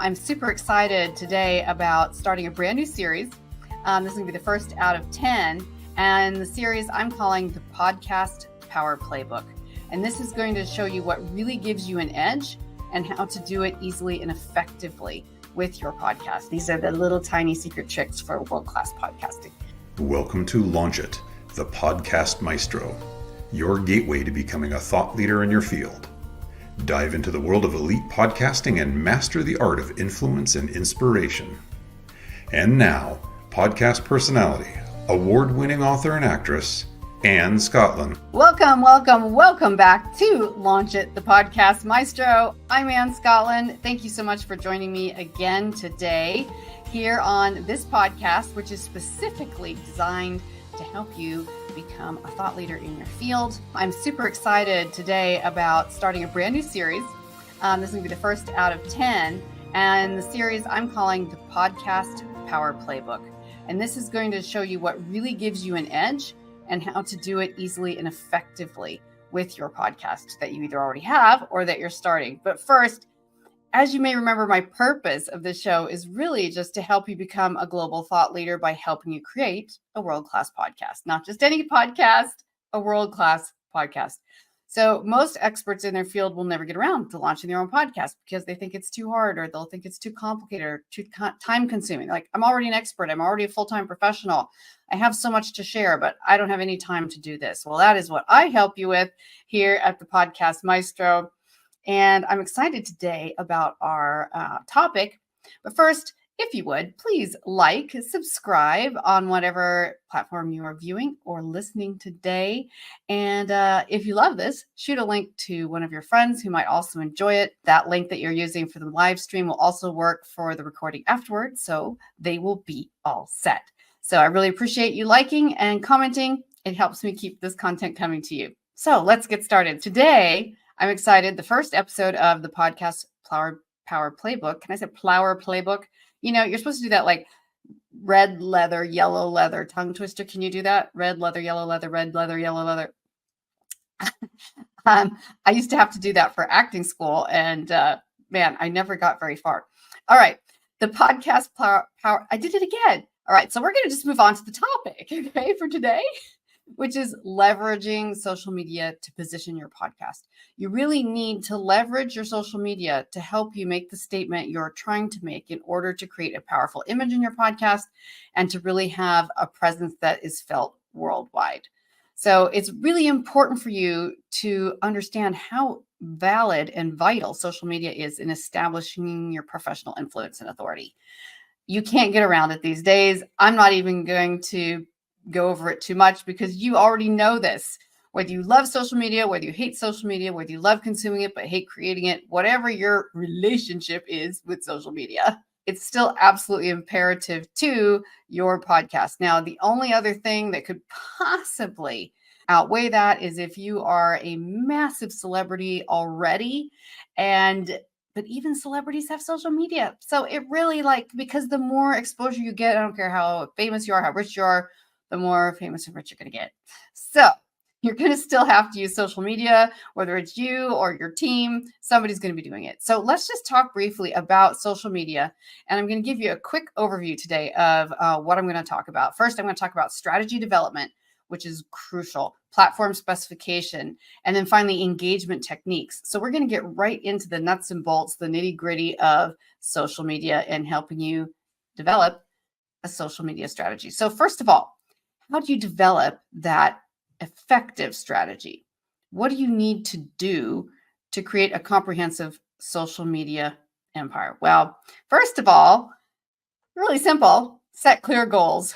I'm super excited today about starting a brand new series. This is going to be the first out of 10. And the series I'm calling the Podcast Power Playbook. And this is going to show you what really gives you an edge and how to do it easily and effectively with your podcast. These are the little tiny secret tricks for world-class podcasting. Welcome to Launch It, the Podcast Maestro, your gateway to becoming a thought leader in your field. Dive into the world of elite podcasting and master the art of influence and inspiration. And now, podcast personality, award-winning author and actress, Anne Scottlin. Welcome back to Launch It, the Podcast Maestro. I'm Anne Scottlin. Thank you so much for joining me again today here on this podcast, which is specifically designed to help you become a thought leader in your field. I'm super excited today about starting a brand new series. This is going to be the first out of 10. And the series I'm calling the Podcast Power Playbook. And this is going to show you what really gives you an edge and how to do it easily and effectively with your podcast that you either already have or that you're starting. But first, as you may remember, my purpose of this show is really just to help you become a global thought leader by helping you create a world-class podcast. Not just any podcast, a world-class podcast. So most experts in their field will never get around to launching their own podcast because they think it's too hard, or they'll think it's too complicated or too time-consuming. Like, I'm already an expert. I'm already a full-time professional. I have so much to share, but I don't have any time to do this. Well, that is what I help you with here at the Podcast Maestro. And I'm excited today about our topic. But first, if you would, please like, subscribe on whatever platform you are viewing or listening today. And if you love this, shoot a link to one of your friends who might also enjoy it. That link that you're using for the live stream will also work for the recording afterwards, so they will be all set. So I really appreciate you liking and commenting. It helps me keep this content coming to you. So let's get started. Today, I'm excited. The first episode of the Podcast Power Playbook. Can I say Power Playbook? You know, you're supposed to do that like red leather, yellow leather tongue twister. Can you do that? Red leather, yellow leather, red leather, yellow leather. I used to have to do that for acting school. And man, I never got very far. All right. The Podcast Power. I did it again. All right. So we're going to just move on to the topic, okay, for today, which is leveraging social media to position your podcast. You really need to leverage your social media to help you make the statement you're trying to make in order to create a powerful image in your podcast and to really have a presence that is felt worldwide. So it's really important for you to understand how valid and vital social media is in establishing your professional influence and authority. You can't get around it these days. I'm not even going to go over it too much because you already know this. Whether you love social media, whether you hate social media, whether you love consuming it but hate creating it, whatever your relationship is with social media, it's still absolutely imperative to your podcast. Now, the only other thing that could possibly outweigh that is if you are a massive celebrity already, but even celebrities have social media. So it really, because the more exposure you get, I don't care how famous you are, how rich you are, the more famous and rich you're going to get. So you're going to still have to use social media, whether it's you or your team, somebody's going to be doing it. So let's just talk briefly about social media. And I'm going to give you a quick overview today of what I'm going to talk about. First, I'm going to talk about strategy development, which is crucial, platform specification, and then finally engagement techniques. So we're going to get right into the nuts and bolts, the nitty gritty of social media and helping you develop a social media strategy. So first of all, how do you develop that effective strategy? What do you need to do to create a comprehensive social media empire? Well, first of all, really simple, set clear goals.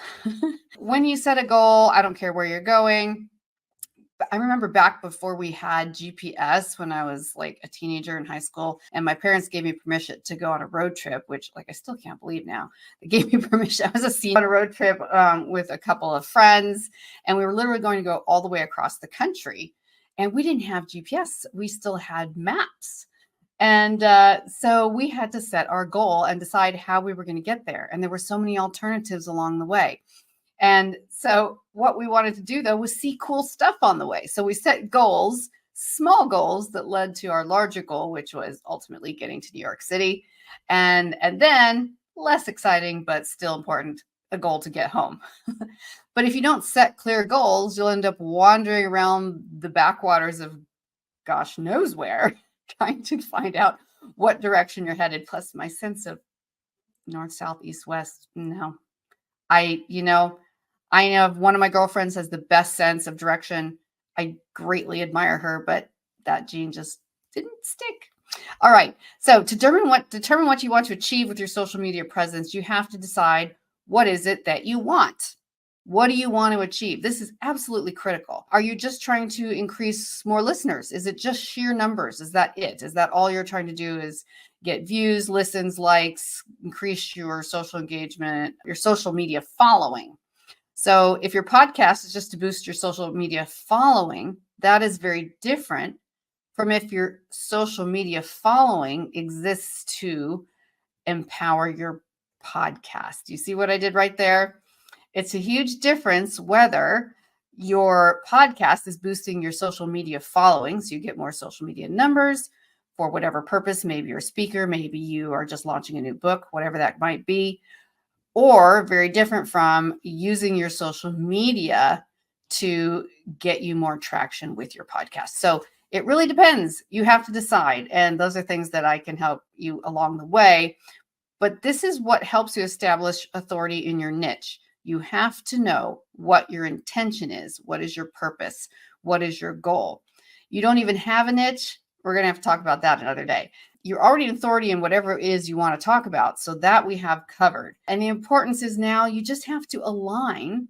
When you set a goal, I don't care where you're going. I remember back before we had GPS when I was like a teenager in high school, and my parents gave me permission to go on a road trip, which I still can't believe now. They gave me permission. I was a senior on a road trip with a couple of friends, and we were literally going to go all the way across the country. And we didn't have GPS. We still had maps. And so we had to set our goal and decide how we were going to get there. And there were so many alternatives along the way. And so what we wanted to do, though, was see cool stuff on the way. So we set goals, small goals that led to our larger goal, which was ultimately getting to New York City. And then less exciting, but still important, a goal to get home. But if you don't set clear goals, you'll end up wandering around the backwaters of gosh knows where, trying to find out what direction you're headed. Plus my sense of north, south, east, west. No, I have one of my girlfriends has the best sense of direction. I greatly admire her, but that gene just didn't stick. All right. So to determine what you want to achieve with your social media presence, you have to decide, what is it that you want? What do you want to achieve? This is absolutely critical. Are you just trying to increase more listeners? Is it just sheer numbers? Is that it? Is that all you're trying to do, is get views, listens, likes, increase your social engagement, your social media following? So if your podcast is just to boost your social media following, that is very different from if your social media following exists to empower your podcast. You see what I did right there? It's a huge difference whether your podcast is boosting your social media following, so you get more social media numbers for whatever purpose. Maybe you're a speaker, maybe you are just launching a new book, whatever that might be, or very different from using your social media to get you more traction with your podcast. So it really depends. You have to decide. And those are things that I can help you along the way. But this is what helps you establish authority in your niche. You have to know what your intention is. What is your purpose? What is your goal? You don't even have a niche. We're going to have to talk about that another day. You're already an authority in whatever it is you want to talk about. So that we have covered. And the importance is now you just have to align.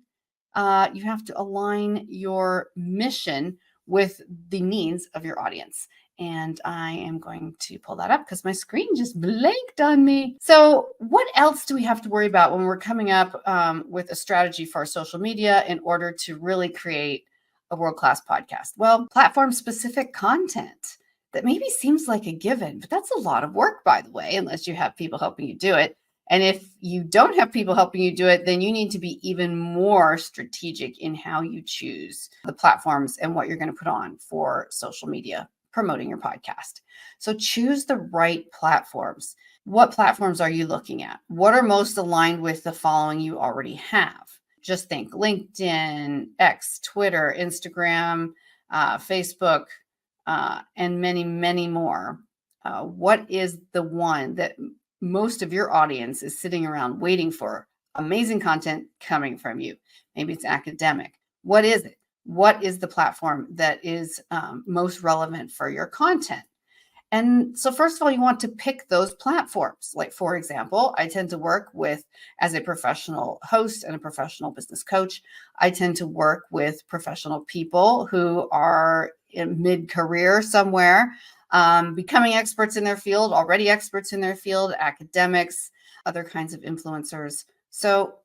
You have to align your mission with the needs of your audience. And I am going to pull that up because my screen just blanked on me. So what else do we have to worry about when we're coming up with a strategy for our social media in order to really create a world-class podcast? Well, platform-specific content. That maybe seems like a given, but that's a lot of work, by the way, unless you have people helping you do it. And if you don't have people helping you do it, then you need to be even more strategic in how you choose the platforms and what you're going to put on for social media promoting your podcast. So choose the right platforms. What platforms are you looking at? What are most aligned with the following you already have? Just think LinkedIn, X, Twitter, Instagram, Facebook, and many, many more. What is the one that most of your audience is sitting around waiting for? Amazing content coming from you. Maybe it's academic. What is it? What is the platform that is most relevant for your content? And so first of all, you want to pick those platforms. Like, for example, I tend to work with, as a professional host and a professional business coach, I tend to work with professional people who are in mid-career somewhere, becoming experts in their field, already experts in their field, academics, other kinds of influencers. So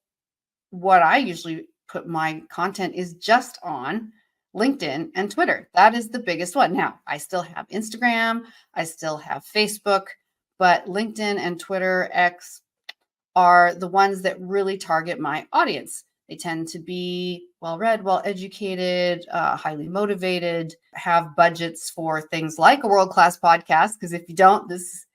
what I usually put my content is just on LinkedIn and Twitter. That is the biggest one. Now, I still have Instagram, I still have Facebook, but LinkedIn and Twitter, X, are the ones that really target my audience. They tend to be well-read, well-educated, highly motivated, have budgets for things like a world-class podcast, because if you don't, this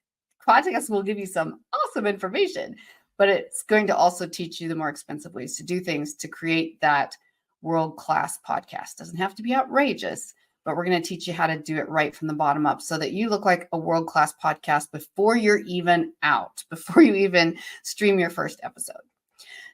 podcast will give you some awesome information, but it's going to also teach you the more expensive ways to do things to create that world-class podcast. Doesn't have to be outrageous, but we're going to teach you how to do it right from the bottom up so that you look like a world-class podcast before you're even out, before you even stream your first episode.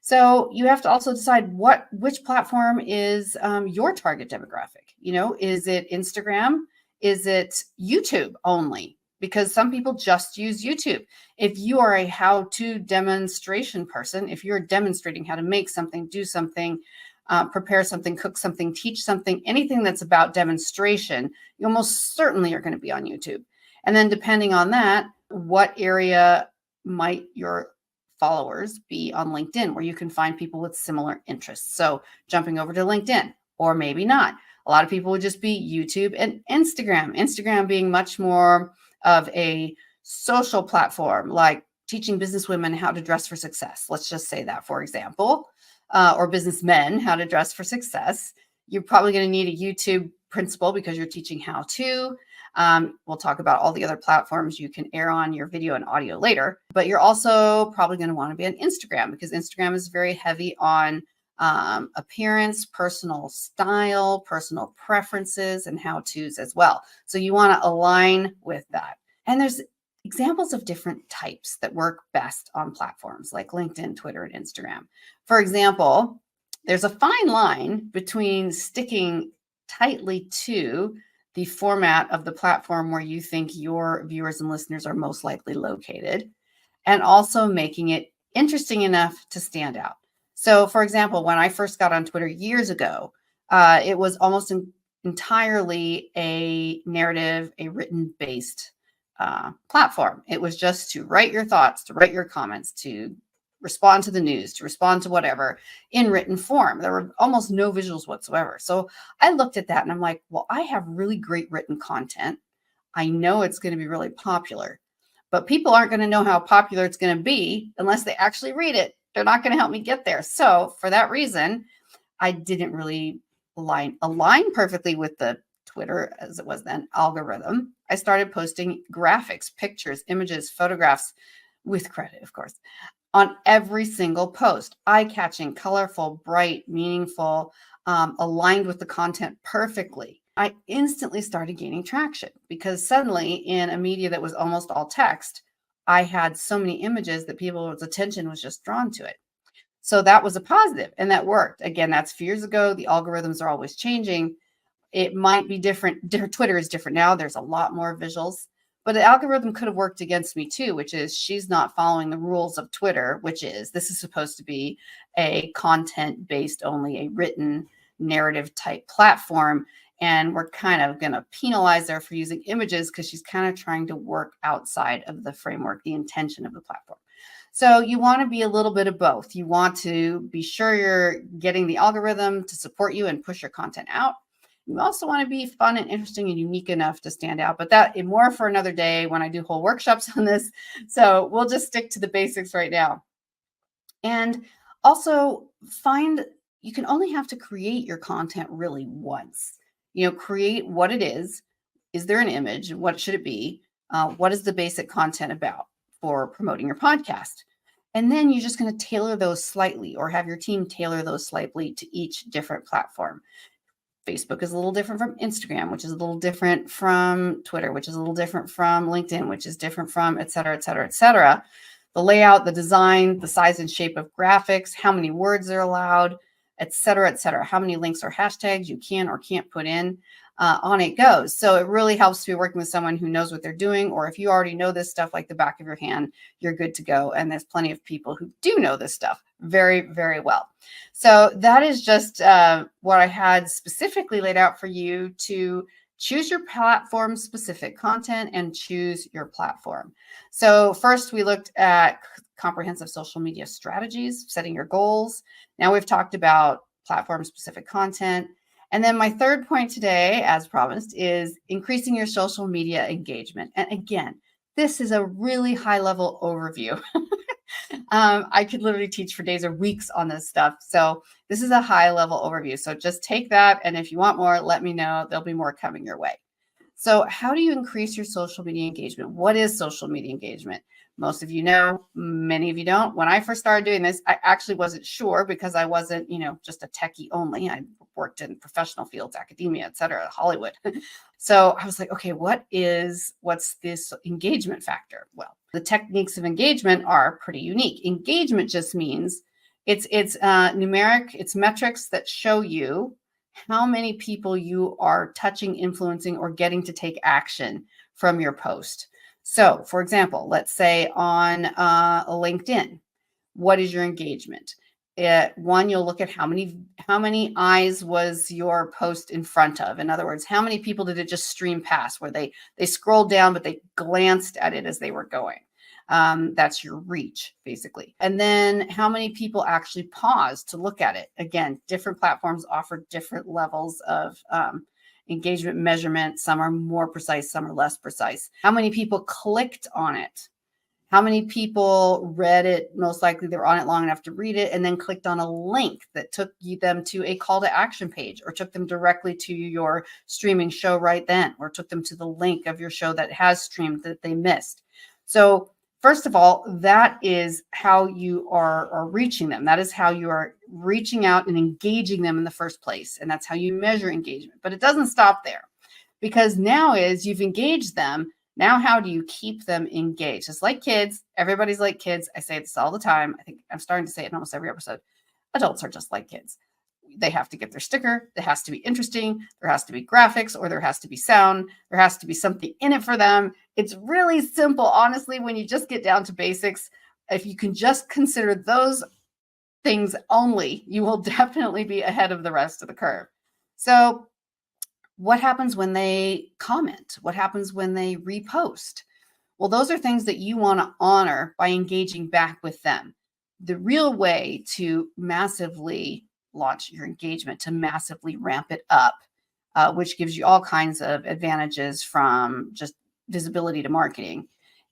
So you have to also decide which platform is your target demographic. Is it Instagram? Is it YouTube only? Because some people just use YouTube. If you are a how-to demonstration person, if you're demonstrating how to make something, do something, prepare something, cook something, teach something, anything that's about demonstration, you almost certainly are going to be on YouTube. And then depending on that, what area might your followers be on LinkedIn, where you can find people with similar interests? So jumping over to LinkedIn, or maybe not. A lot of people would just be YouTube and Instagram being much more of a social platform, like teaching businesswomen how to dress for success. Let's just say that, for example, or businessmen how to dress for success. You're probably going to need a YouTube principle because you're teaching how to. We'll talk about all the other platforms you can air on your video and audio later, but you're also probably going to want to be on Instagram because Instagram is very heavy on appearance, personal style, personal preferences, and how-tos as well. So you want to align with that. And there's examples of different types that work best on platforms like LinkedIn, Twitter, and Instagram. For example, there's a fine line between sticking tightly to the format of the platform where you think your viewers and listeners are most likely located, and also making it interesting enough to stand out. So, for example, when I first got on Twitter years ago, it was almost entirely a narrative, a written-based platform. It was just to write your thoughts, to write your comments, to respond to the news, to respond to whatever in written form. There were almost no visuals whatsoever. So I looked at that and I'm like, well, I have really great written content. I know it's going to be really popular, but people aren't going to know how popular it's going to be unless they actually read it. They're not going to help me get there. So for that reason, I didn't really align perfectly with the Twitter, as it was then, algorithm. I started posting graphics, pictures, images, photographs, with credit, of course, on every single post. Eye-catching, colorful, bright, meaningful, aligned with the content perfectly. I instantly started gaining traction because suddenly in a media that was almost all text, I had so many images that people's attention was just drawn to it. So that was a positive and that worked. Again, that's a few years ago. The algorithms are always changing. It might be different. Twitter is different now. There's a lot more visuals, but the algorithm could have worked against me too, which is she's not following the rules of Twitter, which is this is supposed to be a content-based only, a written narrative type platform. And we're kind of going to penalize her for using images because she's kind of trying to work outside of the framework, the intention of the platform. So you want to be a little bit of both. You want to be sure you're getting the algorithm to support you and push your content out. You also want to be fun and interesting and unique enough to stand out, but that is more for another day when I do whole workshops on this. So we'll just stick to the basics right now. And also you can only have to create your content really once. Create what it is. Is there an image? What should it be? What is the basic content about for promoting your podcast? And then you're just going to tailor those slightly or have your team tailor those slightly to each different platform. Facebook is a little different from Instagram, which is a little different from Twitter, which is a little different from LinkedIn, which is different from et cetera, et cetera, et cetera. The layout, the design, the size and shape of graphics, how many words are allowed, et cetera, how many links or hashtags you can or can't put in, on it goes. So it really helps to be working with someone who knows what they're doing, or if you already know this stuff like the back of your hand, you're good to go. And there's plenty of people who do know this stuff very, very well. So that is just what I had specifically laid out for you to choose your platform specific content and choose your platform. So first we looked at comprehensive social media strategies, setting your goals. Now we've talked about platform specific content. And then my third point today, as promised, is increasing your social media engagement. And again, this is a really high level overview. I could literally teach for days or weeks on this stuff. So this is a high level overview. So just take that. And if you want more, let me know. There'll be more coming your way. So how do you increase your social media engagement? What is social media engagement? Most of you know, many of you don't. When I first started doing this, I actually wasn't sure because I wasn't, just a techie only. I worked in professional fields, academia, et cetera, Hollywood. So I was like, okay, what's this engagement factor? Well, the techniques of engagement are pretty unique. Engagement just means it's numeric, it's metrics that show you how many people you are touching, influencing, or getting to take action from your post. So, for example, let's say on LinkedIn, what is your engagement? One, you'll look at how many eyes was your post in front of. In other words, how many people did it just stream past where they scrolled down, but they glanced at it as they were going. That's your reach, basically. And then how many people actually paused to look at it? Again, different platforms offer different levels of engagement measurement. Some are more precise, some are less precise. How many people clicked on it? How many people read it? Most likely they were on it long enough to read it and then clicked on a link that took them to a call to action page, or took them directly to your streaming show right then, or took them to the link of your show that has streamed that they missed. So first of all, that is how you are reaching them. That is how you are reaching out and engaging them in the first place. And that's how you measure engagement. But it doesn't stop there, because now is you've engaged them. Now, how do you keep them engaged? It's like kids. Everybody's like kids. I say this all the time. I think I'm starting to say it in almost every episode. Adults are just like kids. They have to get their sticker. It has to be interesting. There has to be graphics, or there has to be sound. There has to be something in it for them. It's really simple, honestly, when you just get down to basics. If you can just consider those things only, you will definitely be ahead of the rest of the curve. So what happens when they comment? What happens when they repost? Well, those are things that you want to honor by engaging back with them. The real way to massively launch your engagement, to massively ramp it up, which gives you all kinds of advantages from just visibility to marketing,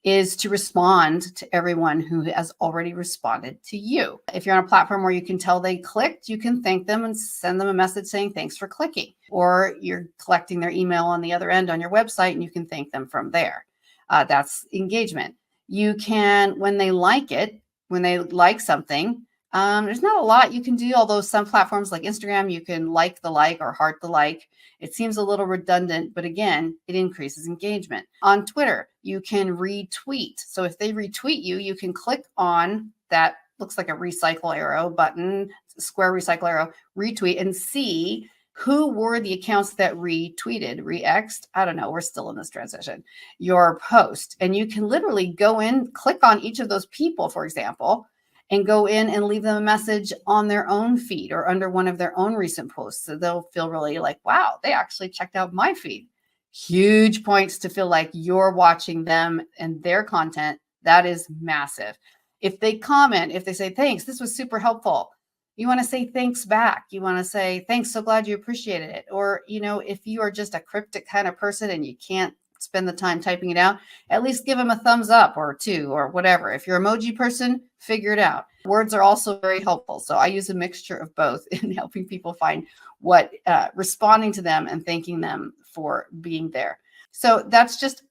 is to respond to everyone who has already responded to you. If you're on a platform where you can tell they clicked, you can thank them and send them a message saying, thanks for clicking. Or you're collecting their email on the other end on your website, and you can thank them from there. That's engagement. You can, when they like it, when they like something, there's not a lot you can do, although some platforms like Instagram, you can like the like or heart the like. It seems a little redundant, but again, it increases engagement. On Twitter, you can retweet. So if they retweet you, you can click on that, looks like a recycle arrow button, square recycle arrow, retweet, and see who were the accounts that retweeted, re-X'd, I don't know, we're still in this transition, your post. And you can literally go in, click on each of those people, for example, and go in and leave them a message on their own feed or under one of their own recent posts. So they'll feel really like, wow, they actually checked out my feed. Huge points to feel like you're watching them and their content. That is massive. If they comment, if they say, thanks, this was super helpful, you want to say thanks back. You want to say, thanks, so glad you appreciated it. Or, if you are just a cryptic kind of person and you can't spend the time typing it out, at least give them a thumbs up or two or whatever. If you're an emoji person, figure it out. Words are also very helpful. So I use a mixture of both in helping people find what, responding to them and thanking them for being there. So that's just,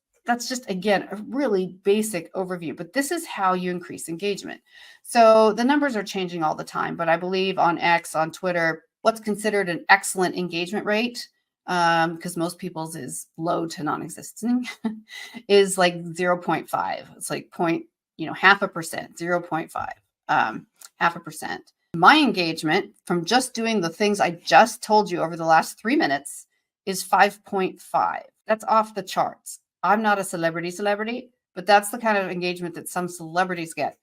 again, a really basic overview, but this is how you increase engagement. So the numbers are changing all the time, but I believe on X, on Twitter, what's considered an excellent engagement rate, because most people's is low to non-existent, is like 0.5. It's like 0.5%, 0.5, 0.5%. My engagement from just doing the things I just told you over the last 3 minutes is 5.5. That's off the charts. I'm not a celebrity, but that's the kind of engagement that some celebrities get.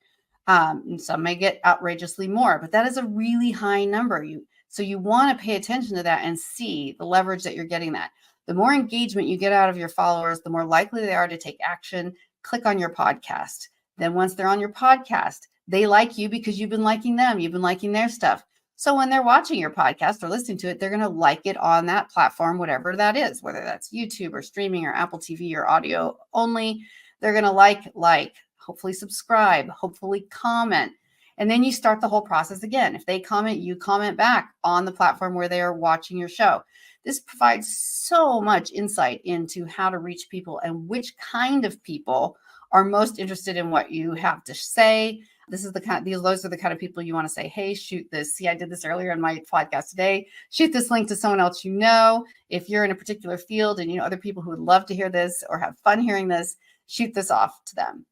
And some may get outrageously more, but that is a really high number. So you want to pay attention to that and see the leverage that you're getting that. The more engagement you get out of your followers, the more likely they are to take action, click on your podcast. Then once they're on your podcast, they like you because you've been liking them. You've been liking their stuff. So when they're watching your podcast or listening to it, they're going to like it on that platform, whatever that is, whether that's YouTube or streaming or Apple TV or audio only. They're going to like, hopefully subscribe, hopefully comment. And then you start the whole process again. If they comment, you comment back on the platform where they are watching your show. This provides so much insight into how to reach people and which kind of people are most interested in what you have to say. Those are the kind of people you want to say, hey, shoot this. See, I did this earlier in my podcast today. Shoot this link to someone else you know. If you're in a particular field and you know other people who would love to hear this or have fun hearing this, shoot this off to them.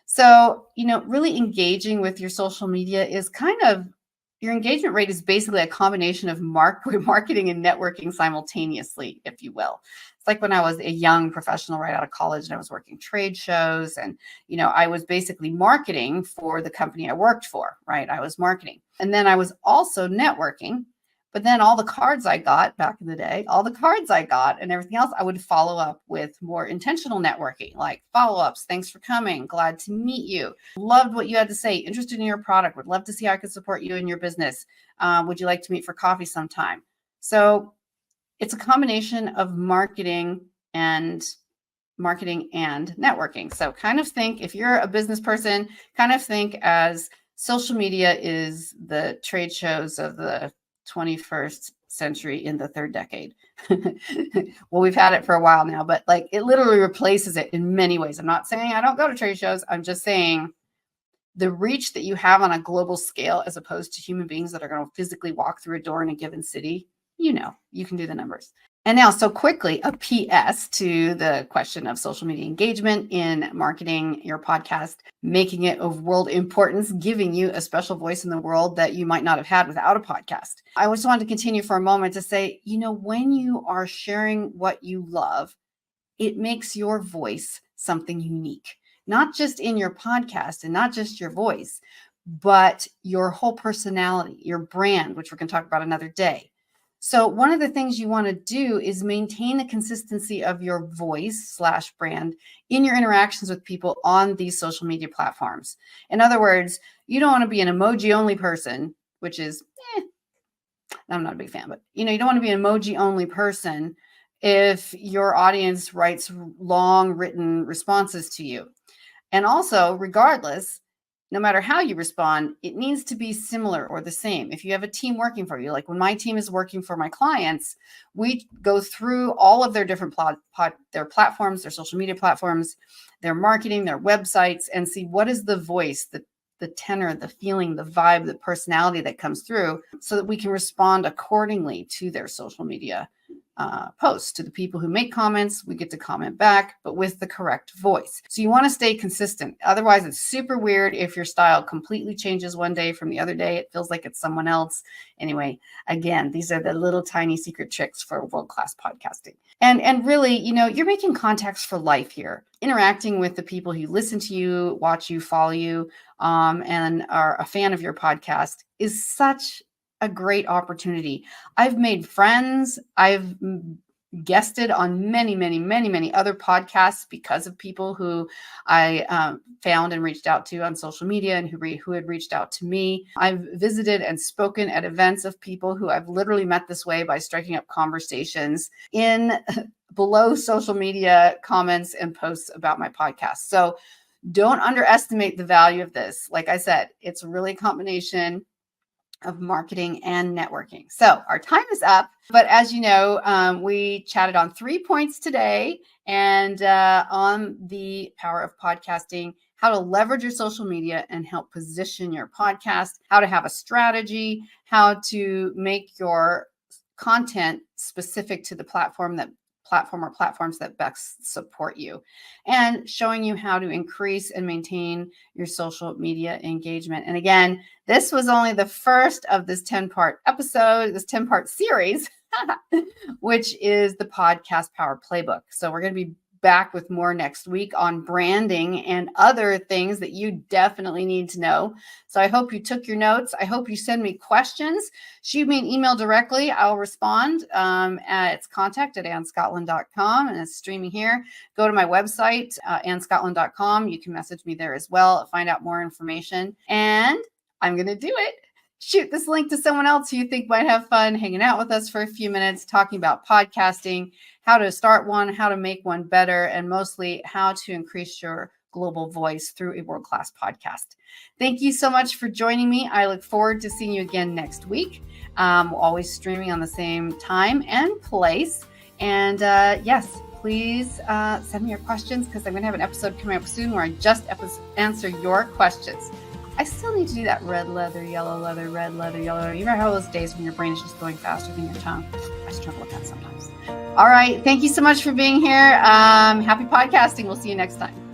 So, really engaging with your social media is your engagement rate is basically a combination of marketing and networking simultaneously, if you will. It's like when I was a young professional right out of college and I was working trade shows and, I was basically marketing for the company I worked for, right? I was marketing. And then I was also networking. But then all the cards I got back in the day, and everything else, I would follow up with more intentional networking, like follow-ups. Thanks for coming. Glad to meet you. Loved what you had to say. Interested in your product. Would love to see how I could support you in your business. Would you like to meet for coffee sometime? So it's a combination of marketing and marketing and networking. So kind of think, if you're a business person, kind of think as social media is the trade shows of the 21st century in the third decade. Well, we've had it for a while now, but like it literally replaces it in many ways. I'm not saying I don't go to trade shows. I'm just saying the reach that you have on a global scale, as opposed to human beings that are going to physically walk through a door in a given city, you can do the numbers. And now, so quickly, a PS to the question of social media engagement in marketing your podcast, making it of world importance, giving you a special voice in the world that you might not have had without a podcast. I just wanted to continue for a moment to say, when you are sharing what you love, it makes your voice something unique, not just in your podcast and not just your voice, but your whole personality, your brand, which we're going to talk about another day. So one of the things you want to do is maintain the consistency of your voice/brand in your interactions with people on these social media platforms. In other words, you don't want to be an emoji only person, which is, I'm not a big fan, but you don't want to be an emoji only person if your audience writes long written responses to you. And also, regardless, no matter how you respond, it needs to be similar or the same. If you have a team working for you, like when my team is working for my clients, we go through all of their different their platforms, their social media platforms, their marketing, their websites, and see what is the voice, the tenor, the feeling, the vibe, the personality that comes through, so that we can respond accordingly to their social media posts. To the people who make comments, we get to comment back, but with the correct voice. So you want to stay consistent. Otherwise, it's super weird if your style completely changes one day from the other day. It feels like it's someone else. Anyway, again, these are the little tiny secret tricks for world-class podcasting. And really, you're making contacts for life here. Interacting with the people who listen to you, watch you, follow you, and are a fan of your podcast is such a great opportunity. I've made friends. I've guested on many, many, many, many other podcasts because of people who I found and reached out to on social media and who had reached out to me. I've visited and spoken at events of people who I've literally met this way by striking up conversations in below social media comments and posts about my podcast. So don't underestimate the value of this. Like I said, it's really a combination of marketing and networking. So our time is up, but as you know, we chatted on 3 points today and on the power of podcasting, how to leverage your social media and help position your podcast, how to have a strategy, how to make your content specific to the platform or platforms that best support you, and showing you how to increase and maintain your social media engagement. And again, this was only the first of this 10-part episode, this 10-part series, which is the Podcast Power Playbook. So we're going to be back with more next week on branding and other things that you definitely need to know. So I hope you took your notes. I hope you send me questions. Shoot me an email directly. I'll respond. It's contact@annescottlin.com, and it's streaming here. Go to my website, annescottlin.com. You can message me there as well, find out more information. And I'm going to do it. Shoot this link to someone else who you think might have fun hanging out with us for a few minutes, talking about podcasting, how to start one, how to make one better, and mostly how to increase your global voice through a world-class podcast. Thank you so much for joining me. I look forward to seeing you again next week. Always streaming on the same time and place. And yes, please send me your questions, because I'm going to have an episode coming up soon where I just answer your questions. I still need to do that red leather, yellow leather, red leather, yellow. You remember how those days when your brain is just going faster than your tongue? I struggle with that sometimes. All right. Thank you so much for being here. Happy podcasting. We'll see you next time.